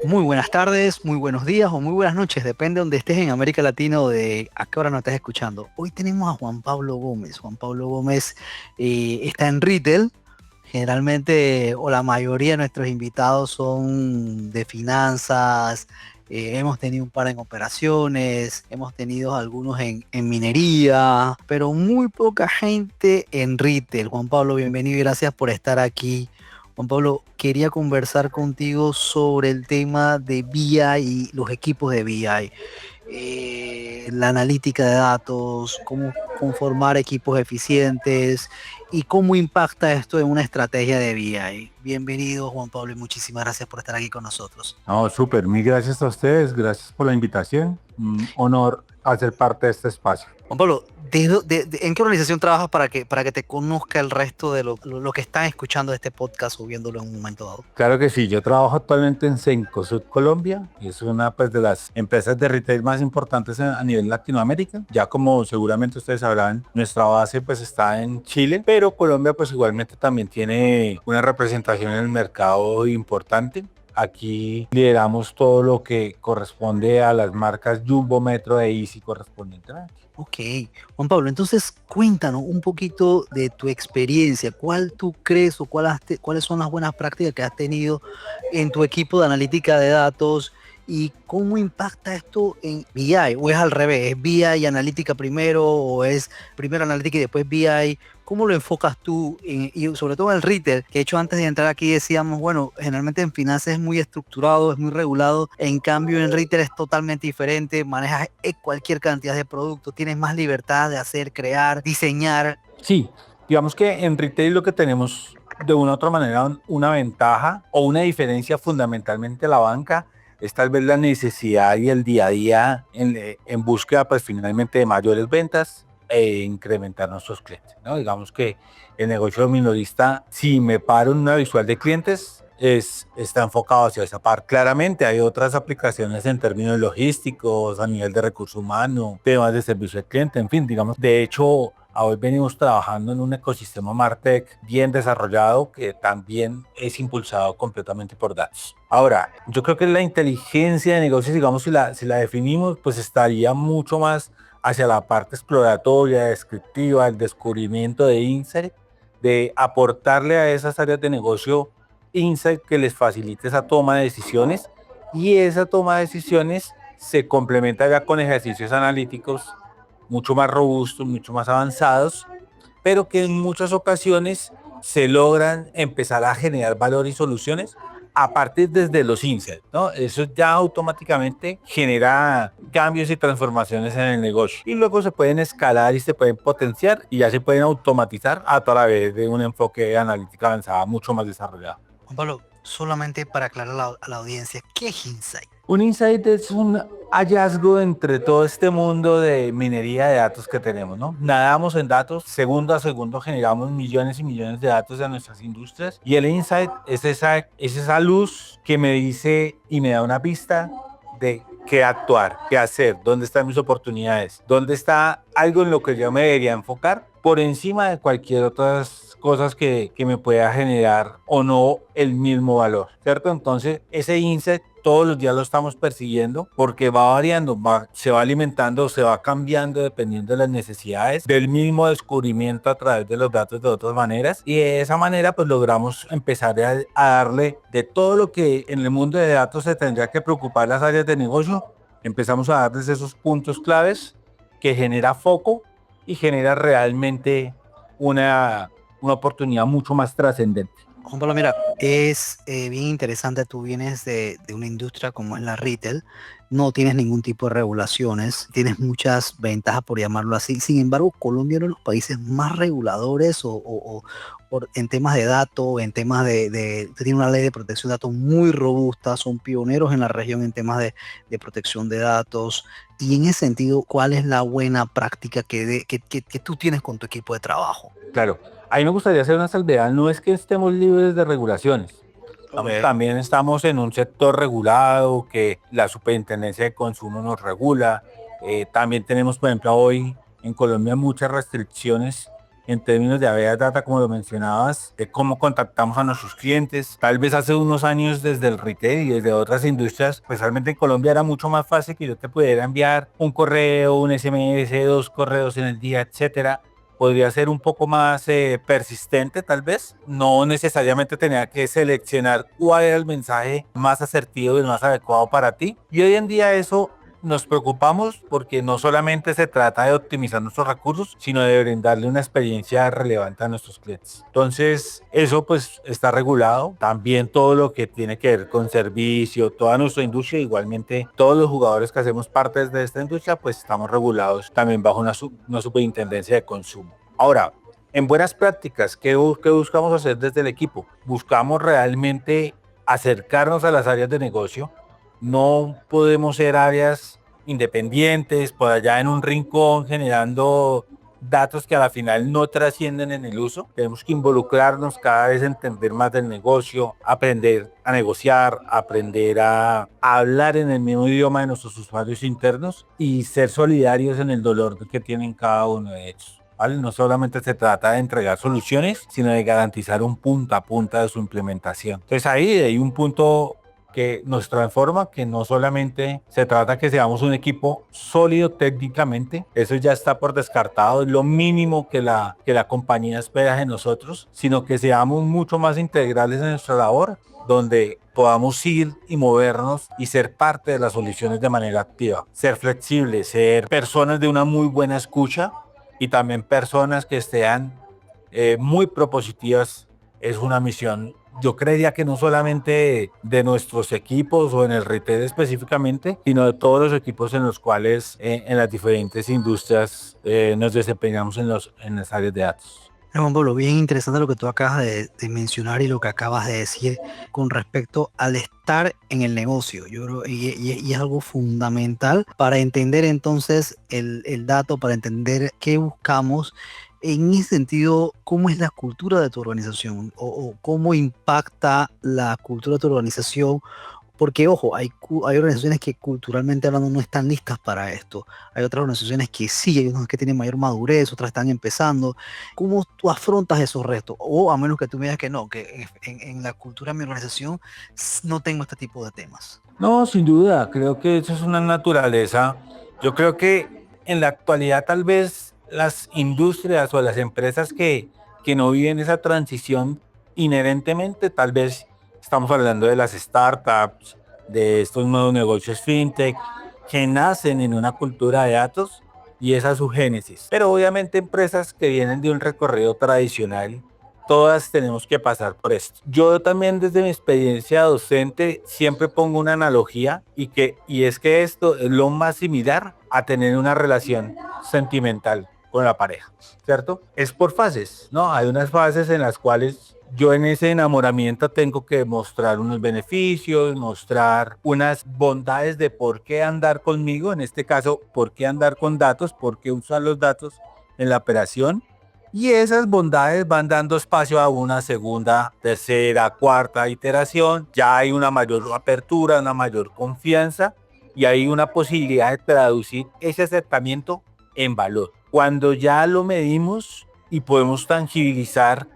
Muy buenas tardes, muy buenos días o muy buenas noches, depende de donde estés en América Latina o de a qué hora nos estés escuchando. Hoy tenemos a Juan Pablo Gómez. Juan Pablo Gómez está en retail. Generalmente o la mayoría de nuestros invitados son de finanzas. Hemos tenido un par en operaciones, hemos tenido algunos en minería, pero muy poca gente en retail. Juan Pablo, bienvenido y gracias por estar aquí. Juan Pablo, quería conversar contigo sobre el tema de BI y los equipos de BI, la analítica de datos, cómo conformar equipos eficientes y cómo impacta esto en una estrategia de BI. Bienvenido, Juan Pablo, y muchísimas gracias por estar aquí con nosotros. No, súper, mil gracias a ustedes, gracias por la invitación. Un honor hacer parte de este espacio. Juan Pablo, ¿en qué organización trabajas para que te conozca el resto de lo que están escuchando de este podcast o viéndolo en un momento dado? Claro que sí, yo trabajo actualmente en Cencosud Colombia y es una pues, de las empresas de retail más importantes a nivel Latinoamérica. Ya como seguramente ustedes sabrán, nuestra base pues está en Chile, pero Colombia pues igualmente también tiene una representación en el mercado importante. Aquí lideramos todo lo que corresponde a las marcas Jumbo, Metro e Easy correspondientemente. Ok, Juan Pablo, entonces cuéntanos un poquito de tu experiencia. ¿Cuál tú crees o cuáles son las buenas prácticas que has tenido en tu equipo de analítica de datos y cómo impacta esto en BI? ¿O es al revés? ¿Es BI y analítica primero o es primero analítica y después BI? ¿Cómo lo enfocas tú y sobre todo en el retail? Que de hecho antes de entrar aquí decíamos, bueno, generalmente en finanzas es muy estructurado, es muy regulado, en cambio en retail es totalmente diferente, manejas cualquier cantidad de productos, tienes más libertad de hacer, crear, diseñar. Sí, digamos que en retail lo que tenemos de una u otra manera una ventaja o una diferencia fundamentalmente a la banca es tal vez la necesidad y el día a día en búsqueda pues finalmente de mayores ventas e incrementar nuestros clientes, ¿no? Digamos que el negocio minorista, si me paro en una visual de clientes, está enfocado hacia esa parte. Claramente hay otras aplicaciones en términos logísticos, a nivel de recursos humanos, temas de servicio al cliente, en fin, digamos, de hecho, hoy venimos trabajando en un ecosistema MarTech bien desarrollado que también es impulsado completamente por datos. Ahora, yo creo que la inteligencia de negocios, digamos, si la definimos, pues estaría mucho más hacia la parte exploratoria, descriptiva, el descubrimiento de insight, de aportarle a esas áreas de negocio insight que les facilite esa toma de decisiones y esa toma de decisiones se complementa ya con ejercicios analíticos mucho más robustos, mucho más avanzados, pero que en muchas ocasiones se logran empezar a generar valor y soluciones a partir desde los insights, ¿no? Eso ya automáticamente genera cambios y transformaciones en el negocio. Y luego se pueden escalar y se pueden potenciar y ya se pueden automatizar a través de un enfoque de analítica avanzada mucho más desarrollado. Juan Pablo, solamente para aclarar a la audiencia, ¿qué es Insight? Un insight es un hallazgo entre todo este mundo de minería de datos que tenemos, ¿no? Nadamos en datos, segundo a segundo generamos millones y millones de datos de nuestras industrias y el insight es esa luz que me dice y me da una pista de qué actuar, qué hacer, dónde están mis oportunidades, dónde está algo en lo que yo me debería enfocar por encima de cualquier otras cosas que me pueda generar o no el mismo valor, ¿cierto? Entonces, ese insight todos los días lo estamos persiguiendo porque va variando, se va alimentando, se va cambiando dependiendo de las necesidades del mismo descubrimiento a través de los datos de otras maneras y de esa manera pues logramos empezar a darle de todo lo que en el mundo de datos se tendría que preocupar las áreas de negocio, empezamos a darles esos puntos claves que genera foco y genera realmente una oportunidad mucho más trascendente. Juan Pablo, mira, es bien interesante, tú vienes de una industria como es la retail, no tienes ningún tipo de regulaciones, tienes muchas ventajas por llamarlo así, sin embargo, Colombia es uno de los países más reguladores en temas de datos, en temas tiene una ley de protección de datos muy robusta, son pioneros en la región en temas de protección de datos, y en ese sentido, ¿cuál es la buena práctica que tú tienes con tu equipo de trabajo? Claro, a mí me gustaría hacer una salvedad, no es que estemos libres de regulaciones, Ok. también estamos en un sector regulado que la Superintendencia de Consumo nos regula, también tenemos, por ejemplo, hoy en Colombia muchas restricciones en términos de Aveda Data, como lo mencionabas, de cómo contactamos a nuestros clientes. Tal vez hace unos años desde el retail y desde otras industrias, especialmente en Colombia, era mucho más fácil que yo te pudiera enviar un correo, un SMS, 2 correos en el día, etcétera. Podría ser un poco más persistente, tal vez. No necesariamente tenía que seleccionar cuál era el mensaje más asertivo y el más adecuado para ti. Y hoy en día eso nos preocupamos porque no solamente se trata de optimizar nuestros recursos, sino de brindarle una experiencia relevante a nuestros clientes. Entonces, eso pues está regulado. También todo lo que tiene que ver con servicio, toda nuestra industria, igualmente todos los jugadores que hacemos parte de esta industria, pues estamos regulados también bajo una superintendencia de consumo. Ahora, en buenas prácticas, ¿qué buscamos hacer desde el equipo? Buscamos realmente acercarnos a las áreas de negocio. No podemos ser áreas independientes por allá en un rincón generando datos que a la final no trascienden en el uso. Tenemos que involucrarnos cada vez, entender más del negocio, aprender a negociar, aprender a hablar en el mismo idioma de nuestros usuarios internos y ser solidarios en el dolor que tienen cada uno de ellos. ¿Vale? No solamente se trata de entregar soluciones, sino de garantizar un punta a punta de su implementación. Entonces ahí hay un punto que nos transforma, que no solamente se trata que seamos un equipo sólido técnicamente, eso ya está por descartado, es lo mínimo que la compañía espera de nosotros, sino que seamos mucho más integrales en nuestra labor, donde podamos ir y movernos y ser parte de las soluciones de manera activa, ser flexibles, ser personas de una muy buena escucha y también personas que sean muy propositivas. Es una misión, yo creería que no solamente de nuestros equipos o en el retail específicamente, sino de todos los equipos en los cuales en las diferentes industrias nos desempeñamos en las áreas de datos. Juan Pablo, bien interesante lo que tú acabas de mencionar y lo que acabas de decir con respecto al estar en el negocio. Yo creo, y es algo fundamental para entender entonces el dato, para entender qué buscamos. En ese sentido, ¿cómo es la cultura de tu organización? O cómo impacta la cultura de tu organización? Porque, ojo, hay organizaciones que culturalmente hablando no están listas para esto. Hay otras organizaciones que sí, hay unas que tienen mayor madurez, otras están empezando. ¿Cómo tú afrontas esos retos? O a menos que tú me digas que no, que en la cultura de mi organización no tengo este tipo de temas. No, sin duda, creo que eso es una naturaleza. Yo creo que en la actualidad tal vez las industrias o las empresas que no viven esa transición inherentemente, tal vez estamos hablando de las startups, de estos nuevos negocios fintech, que nacen en una cultura de datos y esa es su génesis. Pero obviamente empresas que vienen de un recorrido tradicional, todas tenemos que pasar por esto. Yo también desde mi experiencia docente siempre pongo una analogía y es que esto es lo más similar a tener una relación sentimental con la pareja, ¿cierto? Es por fases, ¿no? Hay unas fases en las cuales yo en ese enamoramiento tengo que mostrar unos beneficios, mostrar unas bondades de por qué andar conmigo, en este caso, por qué andar con datos, por qué usar los datos en la operación. Y esas bondades van dando espacio a una segunda, tercera, cuarta iteración. Ya hay una mayor apertura, una mayor confianza y hay una posibilidad de traducir ese acercamiento en valor. Cuando ya lo medimos y podemos tangibilizar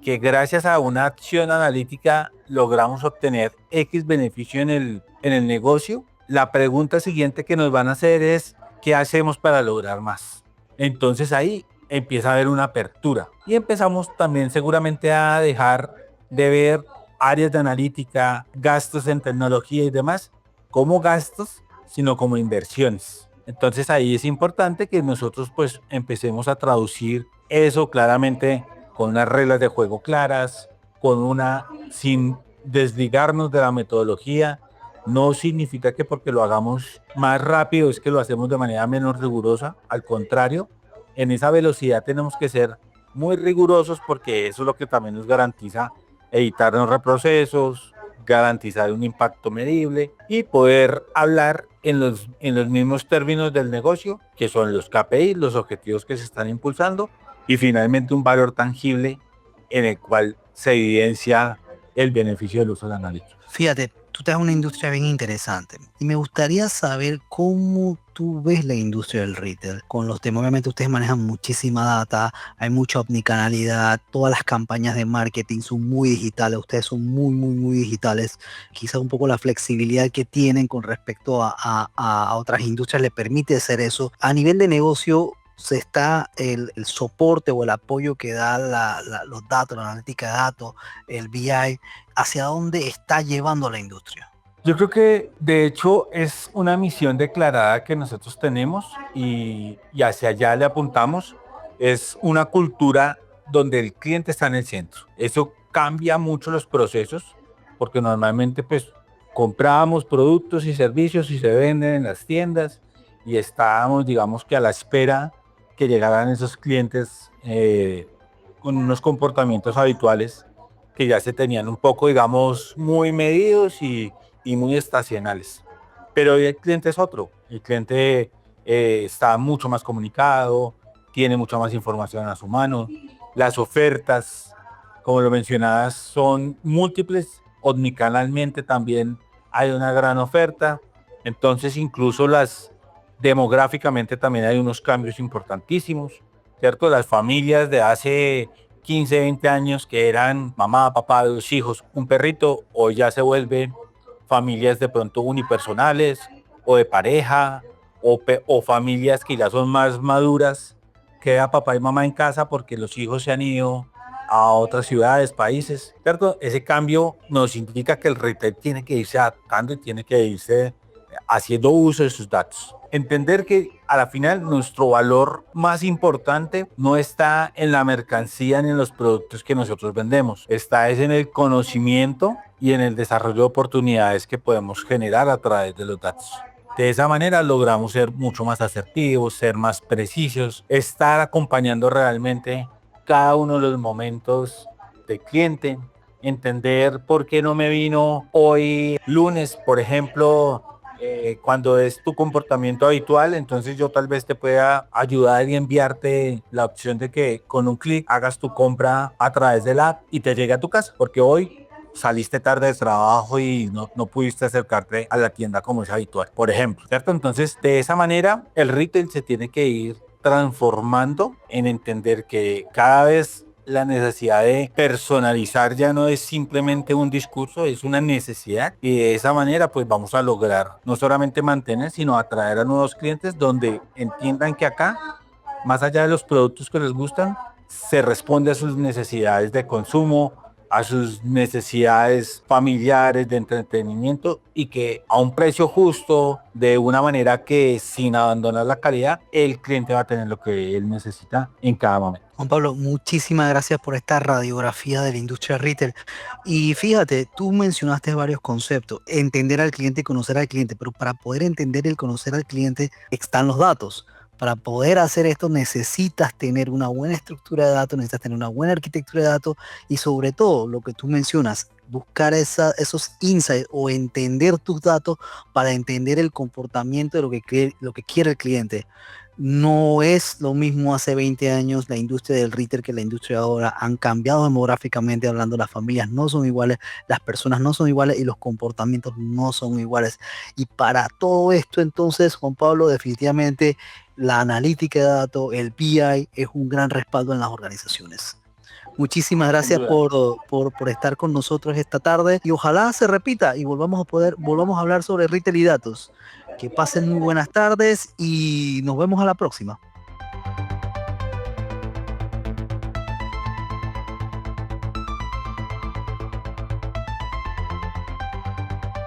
que gracias a una acción analítica logramos obtener X beneficio en el negocio, la pregunta siguiente que nos van a hacer es, ¿qué hacemos para lograr más? Entonces ahí empieza a haber una apertura y empezamos también seguramente a dejar de ver áreas de analítica, gastos en tecnología y demás como gastos, sino como inversiones. Entonces ahí es importante que nosotros pues empecemos a traducir eso claramente con unas reglas de juego claras, sin desligarnos de la metodología. No significa que porque lo hagamos más rápido es que lo hacemos de manera menos rigurosa, al contrario, en esa velocidad tenemos que ser muy rigurosos porque eso es lo que también nos garantiza evitar los reprocesos, garantizar un impacto medible y poder hablar en los mismos términos del negocio, que son los KPI, los objetivos que se están impulsando, y finalmente un valor tangible en el cual se evidencia el beneficio del uso del analítico. Fíjate, tú estás en una industria bien interesante y me gustaría saber cómo tú ves la industria del retail. Con los temas, obviamente ustedes manejan muchísima data, hay mucha omnicanalidad, todas las campañas de marketing son muy digitales, ustedes son muy digitales. Quizás un poco la flexibilidad que tienen con respecto a otras industrias le permite hacer eso. A nivel de negocio, se está el soporte o el apoyo que da los datos, la analítica de datos, el BI, hacia dónde está llevando la industria. Yo creo que de hecho es una misión declarada que nosotros tenemos y hacia allá le apuntamos. Es una cultura donde el cliente está en el centro. Eso cambia mucho los procesos porque normalmente pues compramos productos y servicios y se venden en las tiendas y estábamos digamos que a la espera que llegaran esos clientes con unos comportamientos habituales que ya se tenían un poco digamos muy medidos y muy estacionales. Pero hoy el cliente es otro. El cliente está mucho más comunicado, tiene mucha más información a su mano. Las ofertas, como lo mencionabas, son múltiples. Omnicanalmente también hay una gran oferta. Entonces, incluso demográficamente también hay unos cambios importantísimos, ¿cierto? Las familias de hace 15, 20 años que eran mamá, papá, dos hijos, un perrito, hoy ya se vuelven familias de pronto unipersonales o de pareja o familias que ya son más maduras, queda papá y mamá en casa porque los hijos se han ido a otras ciudades, países, ¿cierto? Ese cambio nos indica que el retail tiene que irse adaptando y tiene que irse haciendo uso de sus datos. Entender que a la final nuestro valor más importante no está en la mercancía ni en los productos que nosotros vendemos, está es en el conocimiento y en el desarrollo de oportunidades que podemos generar a través de los datos. De esa manera logramos ser mucho más asertivos, ser más precisos, estar acompañando realmente cada uno de los momentos del cliente, entender por qué no me vino hoy lunes, por ejemplo, cuando es tu comportamiento habitual, entonces yo tal vez te pueda ayudar y enviarte la opción de que con un clic hagas tu compra a través de la app y te llegue a tu casa, porque hoy saliste tarde de trabajo y no pudiste acercarte a la tienda como es habitual, por ejemplo, ¿cierto? Entonces, de esa manera, el retail se tiene que ir transformando en entender que cada vez la necesidad de personalizar ya no es simplemente un discurso, es una necesidad y de esa manera pues vamos a lograr no solamente mantener, sino atraer a nuevos clientes donde entiendan que acá, más allá de los productos que les gustan, se responde a sus necesidades de consumo, a sus necesidades familiares de entretenimiento y que a un precio justo, de una manera que sin abandonar la calidad, el cliente va a tener lo que él necesita en cada momento. Juan Pablo, muchísimas gracias por esta radiografía de la industria retail. Y fíjate, tú mencionaste varios conceptos, entender al cliente y conocer al cliente, pero para poder entender y conocer al cliente están los datos. Para poder hacer esto necesitas tener una buena estructura de datos, necesitas tener una buena arquitectura de datos y sobre todo lo que tú mencionas, buscar esos insights o entender tus datos para entender el comportamiento de lo que quiere el cliente. No es lo mismo hace 20 años la industria del retail que la industria de ahora. Han cambiado demográficamente hablando, las familias no son iguales, las personas no son iguales y los comportamientos no son iguales. Y para todo esto entonces, Juan Pablo, definitivamente la analítica de datos, el BI es un gran respaldo en las organizaciones. Muchísimas gracias por estar con nosotros esta tarde y ojalá se repita y volvamos a hablar sobre retail y datos. Que pasen muy buenas tardes y nos vemos a la próxima.